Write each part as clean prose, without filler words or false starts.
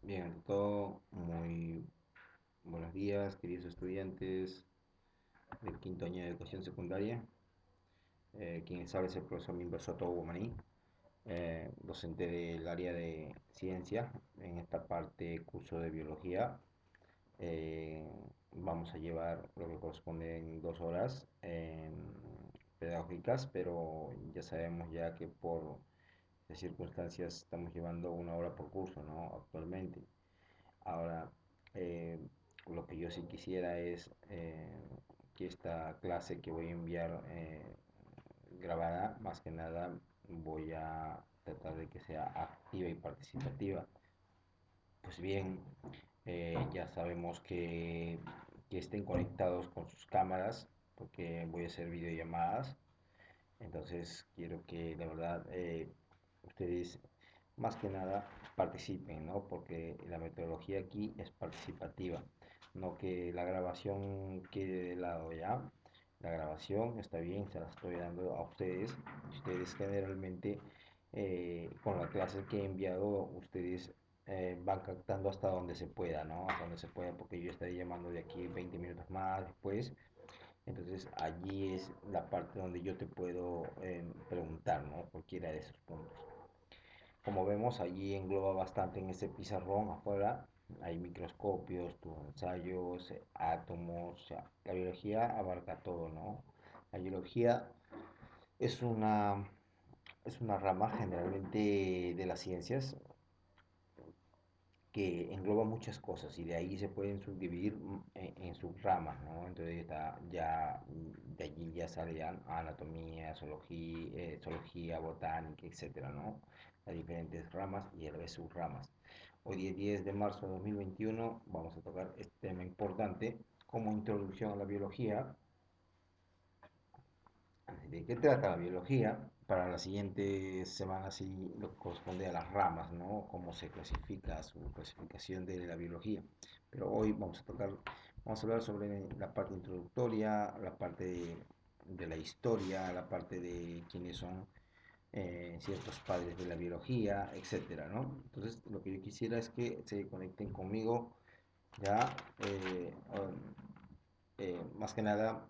Bien, ante todo, muy buenos días, queridos estudiantes del quinto año de educación secundaria. Quien sabe es el profesor Minber Soto Guamaní, docente del área de ciencia. En esta parte, curso de biología, eh, vamos a llevar lo que corresponde en 2 horas pedagógicas, pero ya sabemos ya que por las circunstancias estamos llevando 1 hora por curso, ¿no? Actualmente. Ahora, eh, lo que yo sí quisiera es que esta clase que voy a enviar grabada, más que nada, voy a tratar de que sea activa y participativa. Pues bien, ya sabemos que estén conectados con sus cámaras, porque voy a hacer videollamadas. Entonces, quiero que de verdad ustedes más que nada participen, ¿no? Porque la metodología aquí es participativa, no que la grabación quede de lado ya. La grabación está bien, se la estoy dando a ustedes. Ustedes generalmente con la clase que he enviado, ustedes van captando hasta donde se pueda, ¿no? Hasta donde se pueda, porque yo estaré llamando de aquí 20 minutos más después. Entonces allí es la parte donde yo te puedo preguntar, ¿no? Cualquiera de esos puntos. Como vemos, allí engloba bastante en ese pizarrón afuera. Hay microscopios, tus ensayos, átomos. O sea, la biología abarca todo, ¿no? La biología es es una rama generalmente de las ciencias que engloba muchas cosas y de ahí se pueden subdividir en subramas, ¿no? Entonces está ya de allí ya salen anatomía, zoología, botánica, etcétera, ¿no? Las diferentes ramas y el resto subramas. Hoy día 10 de marzo de 2021 vamos a tocar este tema importante como introducción a la biología. ¿De qué trata la biología? Para la siguiente semana sí lo que corresponde a las ramas, ¿no? Cómo se clasifica, su clasificación de la biología. Pero hoy vamos a hablar sobre la parte introductoria, la parte de la historia, la parte de quiénes son ciertos padres de la biología, etcétera, ¿no? Entonces, lo que yo quisiera es que se conecten conmigo ya, más que nada,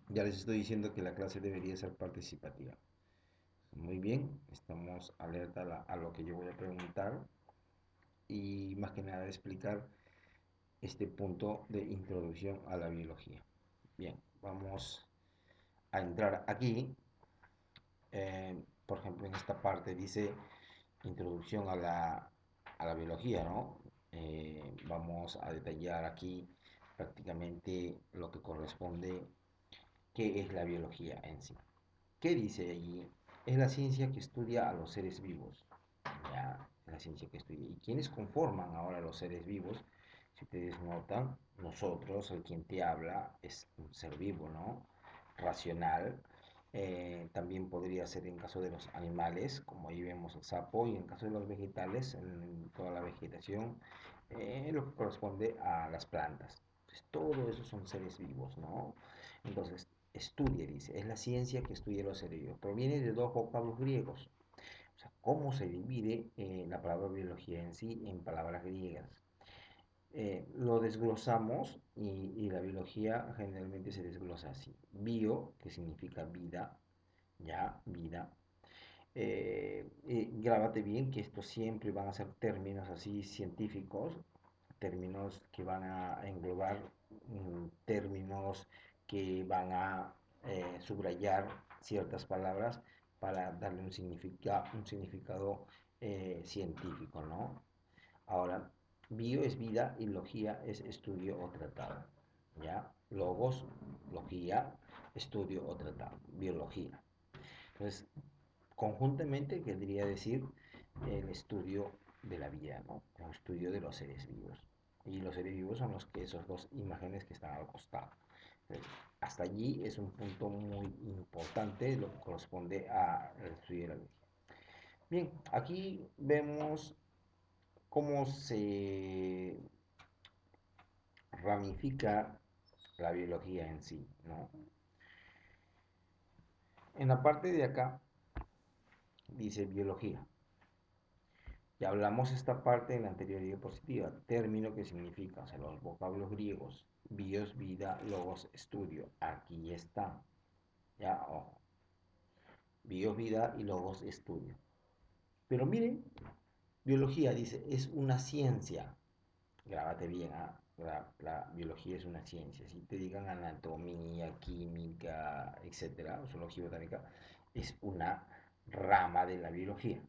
ya les estoy diciendo que la clase debería ser participativa. Muy bien, estamos alerta a lo que yo voy a preguntar y más que nada explicar este punto de introducción a la biología. Bien, vamos a entrar aquí. Por ejemplo, en esta parte dice introducción a a la biología, ¿no? Vamos a detallar aquí prácticamente lo que corresponde, qué es la biología en sí. ¿Qué dice allí? Es la ciencia que estudia a los seres vivos. Ya, es la ciencia que estudia. ¿Y quiénes conforman ahora los seres vivos? Si ustedes notan, nosotros, el quien te habla, es un ser vivo, ¿no? Racional. También podría ser en caso de los animales, como ahí vemos el sapo, y en caso de los vegetales, en toda la vegetación, lo que corresponde a las plantas. Entonces, todo eso son seres vivos, ¿no? Entonces, estudia, dice, es la ciencia que estudia los seres vivos. Proviene de dos vocablos griegos. O sea, cómo se divide la palabra biología en sí en palabras griegas. Lo desglosamos y la biología generalmente se desglosa así. Bio, que significa vida, ya, vida. Grábate bien que estos siempre van a ser términos así científicos, términos que van a englobar términos que van a subrayar ciertas palabras para darle un significado científico, ¿no? Ahora, bio es vida y logía es estudio o tratado, ¿ya? Logos, logía, estudio o tratado, biología. Entonces, conjuntamente querría decir el estudio de la vida, ¿no? El estudio de los seres vivos. Y los seres vivos son los que esos dos imágenes que están al costado. Entonces, hasta allí es un punto muy importante lo que corresponde al estudio de la vida. Bien, aquí vemos cómo se ramifica la biología en sí, ¿no? En la parte de acá dice biología. Ya hablamos esta parte en la anterior diapositiva, término que significa, o sea, los vocablos griegos, bios, vida, logos, estudio. Aquí está, ya, ojo, bios, vida y logos, estudio. Pero miren, biología dice, es una ciencia. Grábate bien, ¿ah? La biología es una ciencia. Si te digan anatomía, química, etcétera, o zoología botánica, es una rama de la biología.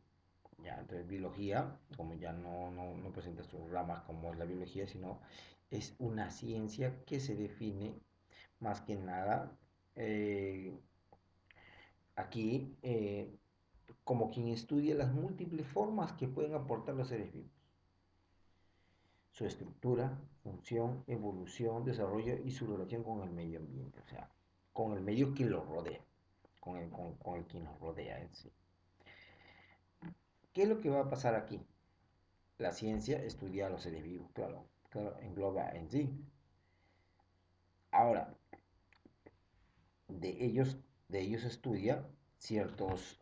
Ya, entonces biología, como ya no presenta sus ramas como es la biología, sino es una ciencia que se define más que nada eh, aquí como quien estudia las múltiples formas que pueden aportar los seres vivos, su estructura, función, evolución, desarrollo y su relación con el medio ambiente, o sea, con el medio que lo rodea, con el que nos rodea en sí. ¿Qué es lo que va a pasar aquí? La ciencia estudia a los seres vivos, claro, claro, engloba en sí. Ahora, de ellos, de ellos estudia ciertos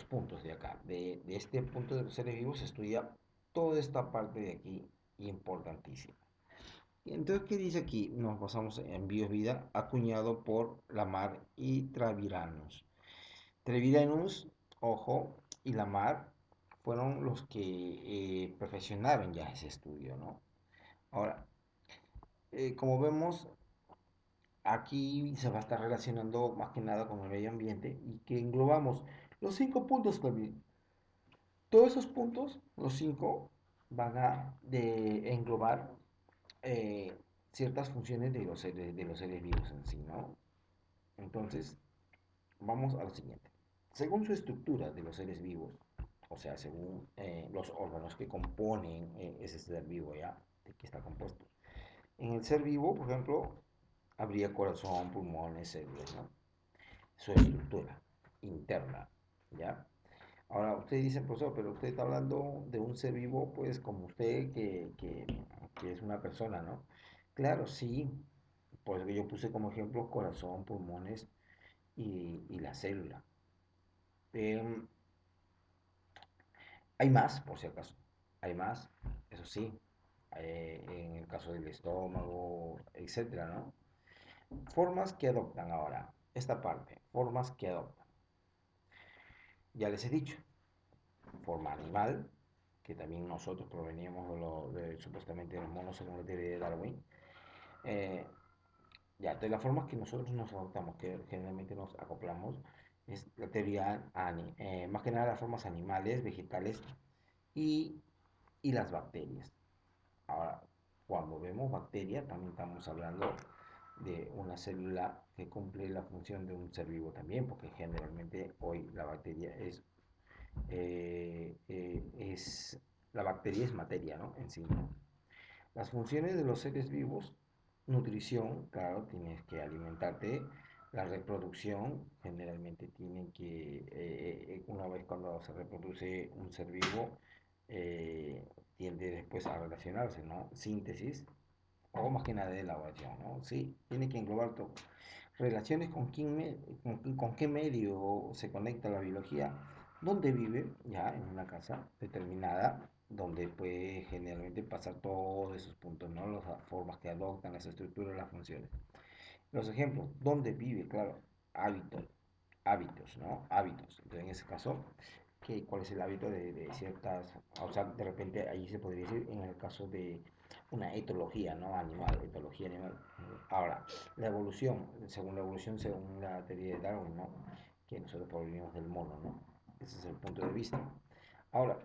puntos de acá. De este punto de los seres vivos se estudia toda esta parte de aquí importantísima. Entonces, ¿qué dice aquí? Nos basamos en Bios Vida, acuñado por Lamar y Traviranus. Treviranus, ojo, y Lamar fueron los que perfeccionaron ya ese estudio, ¿no? Ahora, como vemos, aquí se va a estar relacionando más que nada con el medio ambiente y que englobamos los 5 puntos también. Todos esos puntos, los 5, van a englobar eh, ciertas funciones de los seres vivos en sí, ¿no? Entonces, vamos a lo siguiente. Según su estructura de los seres vivos, o sea, según los órganos que componen ese ser vivo ya, de que está compuesto. En el ser vivo, por ejemplo, habría corazón, pulmones, células, ¿no? Su estructura interna, ¿ya? Ahora, usted dice, profesor, pero usted está hablando de un ser vivo, pues, como usted, que es una persona, ¿no? Claro, sí, por eso que yo puse como ejemplo corazón, pulmones y la célula. Em, Hay más, por si acaso. Hay más, eso sí, en el caso del estómago, etcétera, ¿no? Formas que adoptan ahora, esta parte, formas que adoptan. Ya les he dicho, forma animal, que también nosotros proveníamos supuestamente de los monos según la teoría de Darwin. Eh, ya, de las formas que nosotros nos adoptamos, que generalmente nos acoplamos, es la teoría, más que nada las formas animales, vegetales y, y las bacterias. Ahora, cuando vemos bacteria, también estamos hablando de una célula que cumple la función de un ser vivo también, porque generalmente hoy la bacteria es materia, ¿no? En sí, ¿no? Las funciones de los seres vivos, nutrición, claro, tienes que alimentarte, la reproducción, generalmente tienen que, una vez cuando se reproduce un ser vivo, tiende después a relacionarse, ¿no? Síntesis, o más que nada de elaboración, ¿no? Sí, tiene que englobar todo. Relaciones con qué medio se conecta la biología, dónde vive, ya en una casa determinada, donde puede generalmente pasar todos esos puntos, ¿no? Las formas que adoptan, las estructuras, las funciones. Los ejemplos, dónde vive, claro, hábitos, hábitos, ¿no? Hábitos. Entonces, en ese caso, ¿cuál es el hábito de ciertas, o sea, de repente ahí se podría decir en el caso de una etología, ¿no? Animal, etología animal. Ahora, según la teoría de Darwin, ¿no? Que nosotros provenimos del mono, ¿no? Ese es el punto de vista. Ahora,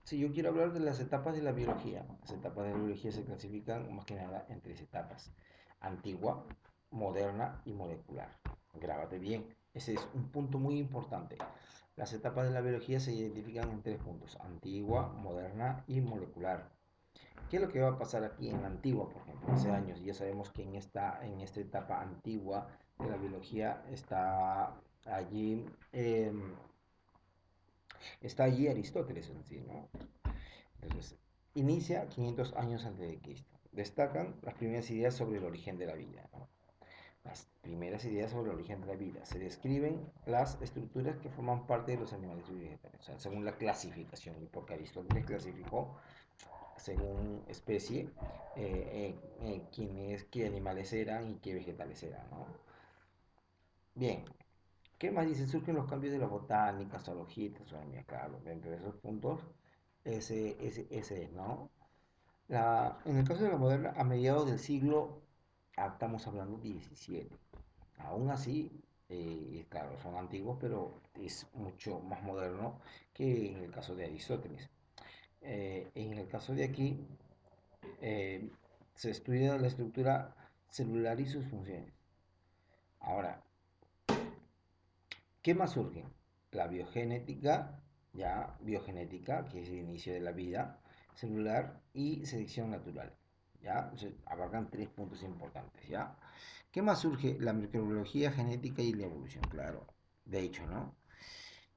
si yo quiero hablar de las etapas de la biología, las etapas de la biología se clasifican más que nada en 3 etapas: antigua, moderna y molecular. Grábate bien, ese es un punto muy importante. Las etapas de la biología se identifican en 3 puntos: antigua, moderna y molecular. ¿Qué es lo que va a pasar aquí en la antigua, por ejemplo? Hace años, ya sabemos que en esta etapa antigua de la biología allí, eh, está allí Aristóteles en sí, ¿no? Entonces, inicia 500 años antes de Cristo. Destacan las primeras ideas sobre el origen de la vida, ¿no? Las primeras ideas sobre el origen de la vida. Se describen las estructuras que forman parte de los animales y vegetales, o sea, según la clasificación, y porque Aristóteles clasificó según especie qué animales eran y qué vegetales eran, ¿no? Bien, ¿qué más dice? Surgen los cambios de la botánica, zoología y taxonomía, claro, dentro de esos puntos, ese es, ¿no? En el caso de la moderna, a mediados del siglo, estamos hablando 17. Aún así, claro, son antiguos, pero es mucho más moderno que en el caso de Aristóteles. En el caso de aquí, eh, se estudia la estructura celular y sus funciones. Ahora, ¿qué más surge? La biogenética, ya biogenética, que es el inicio de la vida celular, y selección natural. ¿Ya? Entonces, abarcan tres puntos importantes, ¿ya? ¿Qué más surge? La microbiología genética y la evolución, claro, de hecho, ¿no?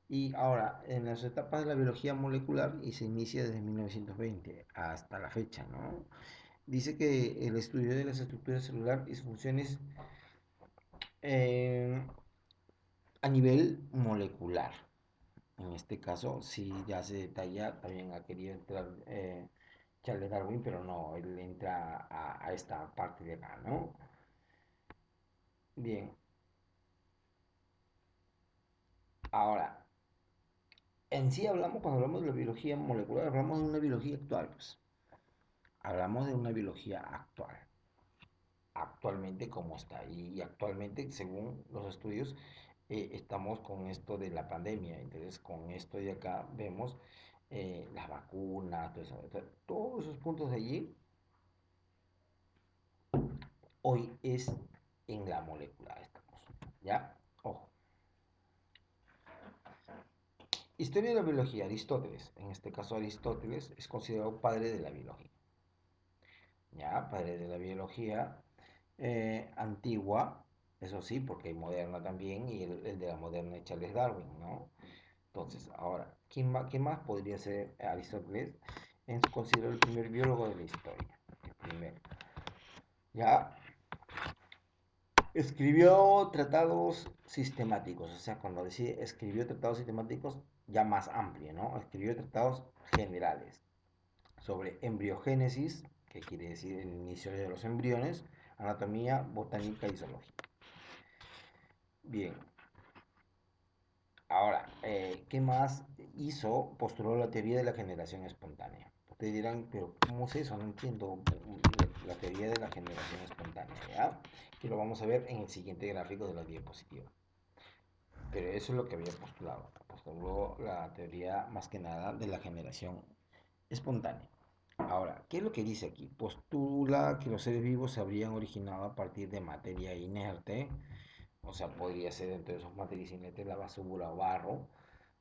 Y ahora, en las etapas de la biología molecular, y se inicia desde 1920 hasta la fecha, ¿no? Dice que el estudio de las estructuras celulares y sus funciones eh, a nivel molecular. En este caso, sí ya se detalla, también ha querido entrar Charles Darwin, pero no, él entra a esta parte de acá, ¿no? Bien, ahora, en sí hablamos, cuando hablamos de la biología molecular, hablamos de una biología actual, pues. Hablamos de una biología actual, actualmente como está. Y actualmente, según los estudios, estamos con esto de la pandemia. Entonces, con esto de acá vemos las vacunas, todo eso. Entonces, todos esos puntos de allí, hoy es en la molecular, estamos. ¿Ya? Ojo. Historia de la biología, Aristóteles. En este caso, Aristóteles es considerado padre de la biología. ¿Ya? Padre de la biología antigua, eso sí, porque hay moderna también, y el de la moderna es Charles Darwin, ¿no? Entonces, ahora, ¿quién más podría ser Aristóteles? Es considerado el primer biólogo de la historia. El primero. Ya escribió tratados sistemáticos, o sea, cuando decía escribió tratados sistemáticos, ya más amplio, ¿no? Escribió tratados generales sobre embriogénesis, que quiere decir el inicio de los embriones, anatomía, botánica y zoología. Bien, ahora, ¿qué más hizo? Postuló la teoría de la generación espontánea. Ustedes dirán, pero ¿cómo es eso? No entiendo la teoría de la generación espontánea, ¿ya? Que lo vamos a ver en el siguiente gráfico de la diapositiva. Pero eso es lo que había postulado. Postuló la teoría más que nada de la generación espontánea. Ahora, ¿qué es lo que dice aquí? Postula que los seres vivos se habrían originado a partir de materia inerte, o sea, podría ser entre esos materias inertes la basura o barro,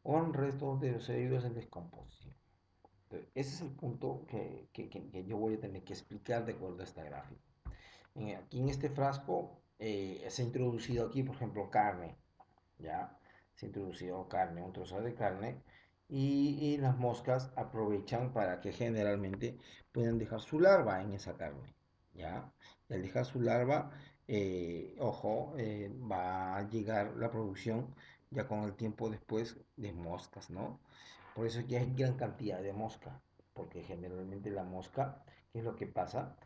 o en restos de los seres vivos en descomposición. Entonces, ese es el punto que yo voy a tener que explicar de acuerdo a esta gráfica. Aquí en este frasco se ha introducido aquí, por ejemplo, carne, ¿ya? Se ha introducido carne, un trozo de carne, y las moscas aprovechan para que generalmente puedan dejar su larva en esa carne, ¿ya? Y al dejar su larva, ojo, va a llegar la producción ya con el tiempo después de moscas, ¿no? Por eso ya hay gran cantidad de mosca, porque generalmente la mosca, ¿qué es lo que pasa?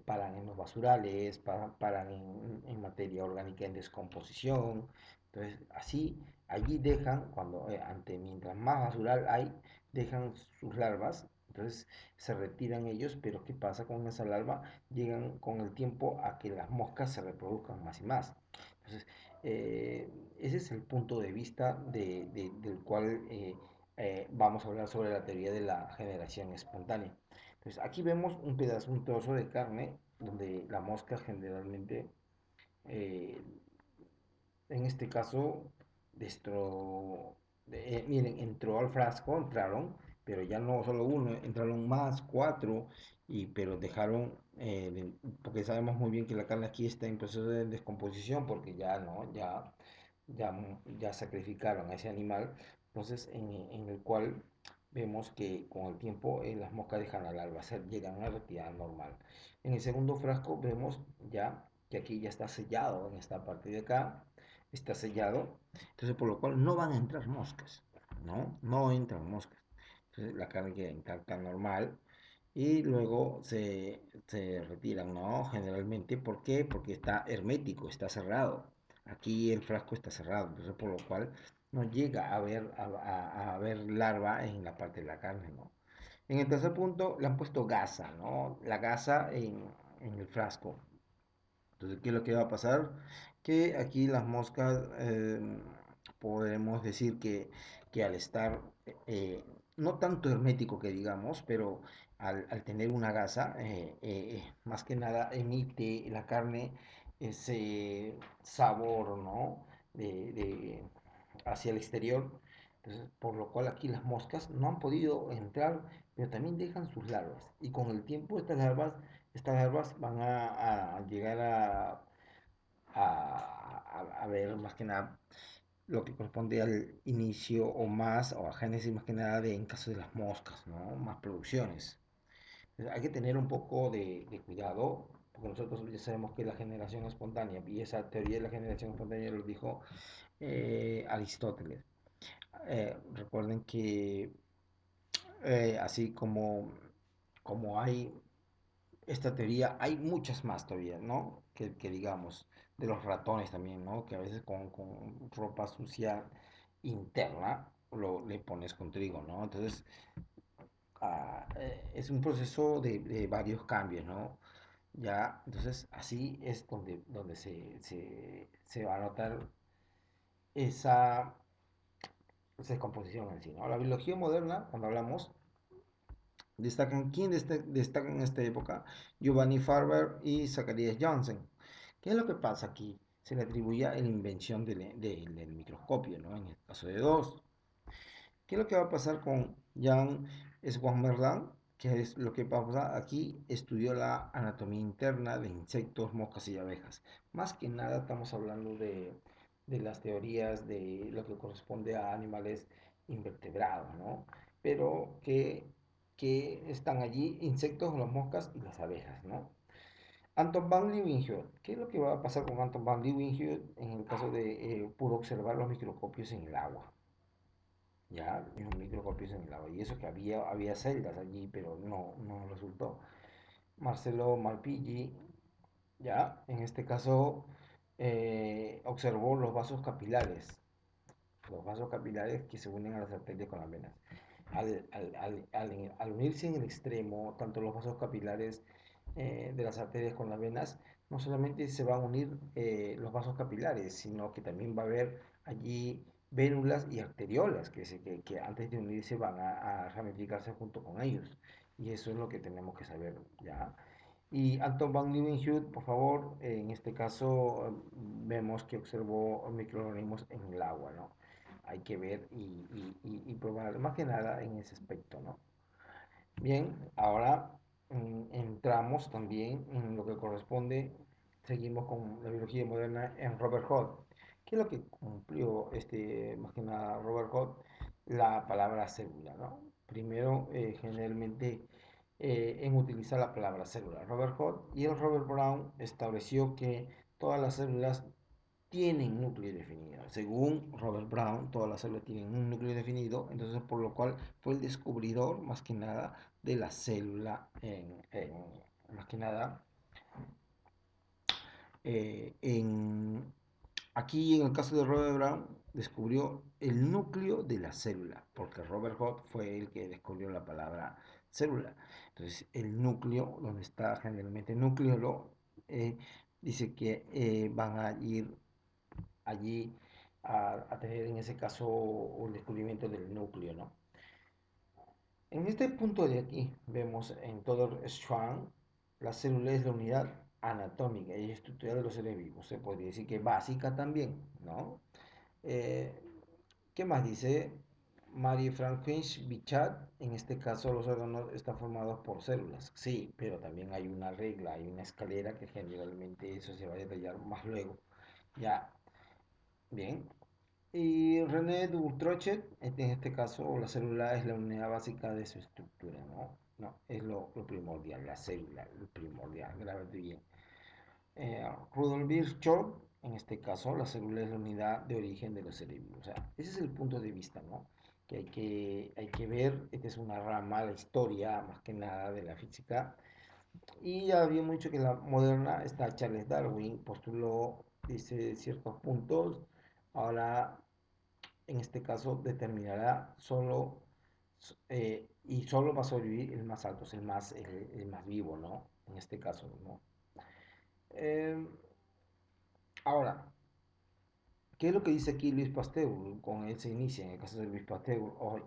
Paran en los basurales, paran en materia orgánica en descomposición. Entonces, así, allí dejan, mientras más basural hay, dejan sus larvas. Entonces se retiran ellos, pero ¿qué pasa con esa larva? Llegan con el tiempo a que las moscas se reproduzcan más y más. Entonces, ese es el punto de vista del cual vamos a hablar sobre la teoría de la generación espontánea. Entonces, aquí vemos un pedazo, un trozo de carne donde la mosca generalmente, eh, en este caso, miren, entró al frasco, entraron, pero ya no solo uno, entraron más, cuatro, pero dejaron, porque sabemos muy bien que la carne aquí está en proceso de descomposición, porque ya no, ya sacrificaron a ese animal, entonces en el cual vemos que con el tiempo las moscas dejan la larva, llegan a la retirada normal. En el segundo frasco vemos ya que aquí ya está sellado en esta parte de acá, está sellado, entonces por lo cual no van a entrar moscas, ¿no? No entran moscas. Entonces la carne queda intacta normal y luego se retiran, ¿no? Generalmente, ¿por qué? Porque está hermético, está cerrado. Aquí el frasco está cerrado, entonces por lo cual no llega a haber, a haber larva en la parte de la carne, ¿no? En el tercer punto le han puesto gasa, ¿no? La gasa en el frasco. Entonces, ¿qué es lo que va a pasar? Que aquí las moscas, podemos decir que al estar, eh, no tanto hermético que digamos, pero al tener una gasa, más que nada emite la carne ese sabor, ¿no? Hacia el exterior. Entonces, por lo cual aquí las moscas no han podido entrar, pero también dejan sus larvas. Y con el tiempo estas larvas van a llegar a ver más que nada lo que corresponde al inicio o más, o a génesis más que nada en caso de las moscas, ¿no? Más producciones. Entonces, hay que tener un poco de cuidado, porque nosotros ya sabemos que la generación espontánea, y esa teoría de la generación espontánea lo dijo Aristóteles. Recuerden que así como hay esta teoría, hay muchas más todavía, ¿no? Que digamos, de los ratones también, ¿no? Que a veces con ropa sucia interna le pones con trigo, ¿no? Entonces, es un proceso de varios cambios, ¿no? Ya, entonces así es donde se va a notar esa, esa descomposición en sí, ¿no? La biología moderna, cuando hablamos, destacan en esta época? Giovanni Farber y Zacharias Johnson. ¿Qué es lo que pasa aquí? Se le atribuye la invención del microscopio, ¿no? En el caso de dos. ¿Qué es lo que va a pasar con Jan Swammerdam? ¿Qué es lo que pasa aquí? Estudió la anatomía interna de insectos, moscas y abejas. Más que nada estamos hablando de las teorías de lo que corresponde a animales invertebrados, ¿no? Pero que están allí, insectos, las moscas y las abejas, ¿no? Anton van Leeuwenhoek. ¿Qué es lo que va a pasar con Anton van Leeuwenhoek en el caso de pudo observar los microscopios en el agua? Ya, los microscopios en el agua. Y eso que había celdas allí, pero no resultó. Marcelo Malpighi, ya, en este caso, observó los vasos capilares que se unen a las arterias con las venas. Al unirse en el extremo, tanto los vasos capilares de las arterias con las venas, no solamente se van a unir los vasos capilares, sino que también va a haber allí vénulas y arteriolas que antes de unirse van a ramificarse junto con ellos. Y eso es lo que tenemos que saber, ¿ya? Y Anton van Leeuwenhoek, por favor, en este caso vemos que observó microorganismos en el agua, ¿no? Hay que ver y probar, más que nada en ese aspecto, ¿no? Bien, ahora entramos también en lo que corresponde, seguimos con la biología moderna en Robert Hooke. ¿Qué es lo que cumplió más que nada Robert Hooke? La palabra célula, ¿no? Primero, generalmente, en utilizar la palabra célula. Robert Hooke y el Robert Brown estableció que todas las células tienen núcleo definido. Según Robert Brown, todas las células tienen un núcleo definido, entonces por lo cual fue el descubridor más que nada de la célula más que nada en aquí en el caso de Robert Brown descubrió el núcleo de la célula, porque Robert Hooke fue el que descubrió la palabra célula. Entonces el núcleo, donde está generalmente el núcleo, dice que van a ir allí a tener en ese caso un descubrimiento del núcleo, ¿no? En este punto de aquí vemos en todo Strand, la célula es la unidad anatómica y estructural de los seres vivos. Se podría decir que básica también, ¿no? Eh, ¿Qué más dice? Marie Franquin Bichat, en este caso los órganos están formados por células. Sí, pero también hay una regla, hay una escalera que generalmente eso se va a detallar más luego. Ya, bien. Y René Dutrochet, en este caso, la célula es la unidad básica de su estructura, ¿no? No, es lo primordial, la célula, lo primordial, grábate bien. Rudolf Virchow, en este caso, la célula es la unidad de origen de los seres vivos. O sea, ese es el punto de vista, ¿no? Que hay que ver, esta es una rama, la historia, más que nada, de la física. Y ya había mucho que la moderna está Charles Darwin, postuló, dice, ciertos puntos. Ahora, en este caso, determinará solo, y solo va a sobrevivir el más alto, el más vivo, ¿no? En este caso, ¿no? Eh, Ahora, ¿qué es lo que dice aquí Luis Pasteur? Con él se inicia, en el caso de Luis Pasteur,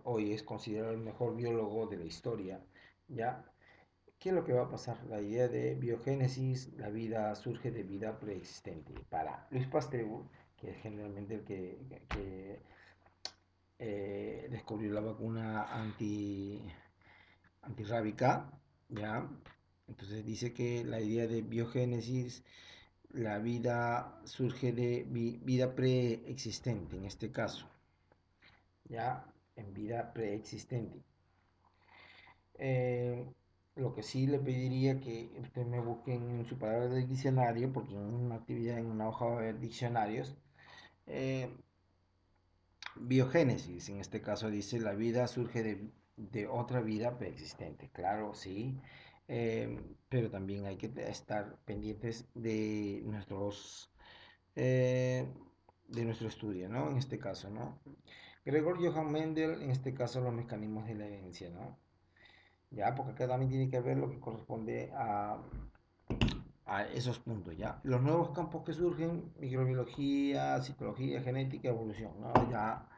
hoy es considerado el mejor biólogo de la historia, ¿ya? ¿Qué es lo que va a pasar? La idea de biogénesis, la vida surge de vida preexistente. Para Luis Pasteur, que es generalmente el que descubrió la vacuna antirrábica, ¿ya? Entonces dice que la idea de biogénesis, la vida surge de vida preexistente, en este caso, ¿ya? En vida preexistente. Eh, lo que sí le pediría que usted me busque en su palabra del diccionario, porque en una actividad en una hoja va a haber diccionarios. Eh, Biogénesis, en este caso dice la vida surge de otra vida preexistente, claro, sí, pero también hay que estar pendientes eh, de nuestro estudio, ¿no? En este caso, ¿no? Gregor Johann Mendel, en este caso, los mecanismos de la herencia, ¿no? Ya, porque acá también tiene que ver lo que corresponde a esos puntos, ¿ya? Los nuevos campos que surgen, microbiología, psicología, genética, evolución, ¿no? Ya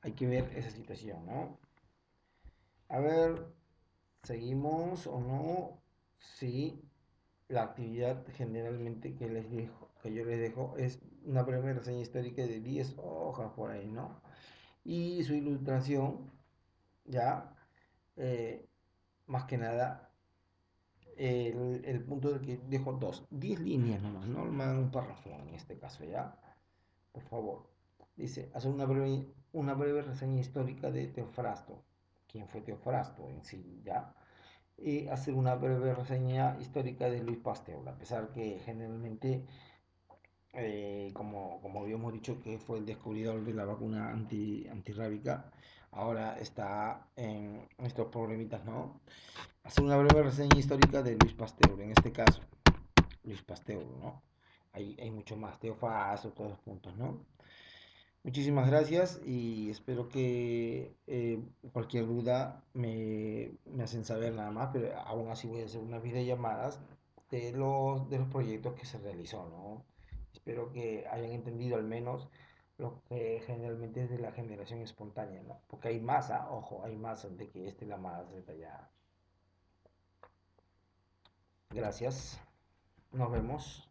hay que ver esa situación, ¿no? A ver, ¿seguimos o no? Sí, la actividad generalmente que yo les dejo es una breve reseña histórica de 10 hojas por ahí, ¿no? Y su ilustración, ya, eh, más que nada, el punto de que dejo 10 líneas nomás, no me hagan un párrafo en este caso, ¿ya? Por favor. Dice, hacer una breve reseña histórica de Teofrasto. ¿Quién fue Teofrasto en sí, ya? Y hacer una breve reseña histórica de Luis Pasteur, a pesar que generalmente, como habíamos dicho, que fue el descubridor de la vacuna antirrábica, ahora está en estos problemitas, ¿no? Hacer una breve reseña histórica de Luis Pasteur, en este caso, Luis Pasteur, ¿no? Hay mucho más, Teofrasto, todos los puntos, ¿no? Muchísimas gracias y espero que cualquier duda me hacen saber nada más, pero aún así voy a hacer unas videollamadas de los proyectos que se realizó, ¿no? Espero que hayan entendido al menos lo que generalmente es de la generación espontánea, ¿no? Porque hay masa, ojo, hay masa de que esta es la más detallada. Gracias, nos vemos.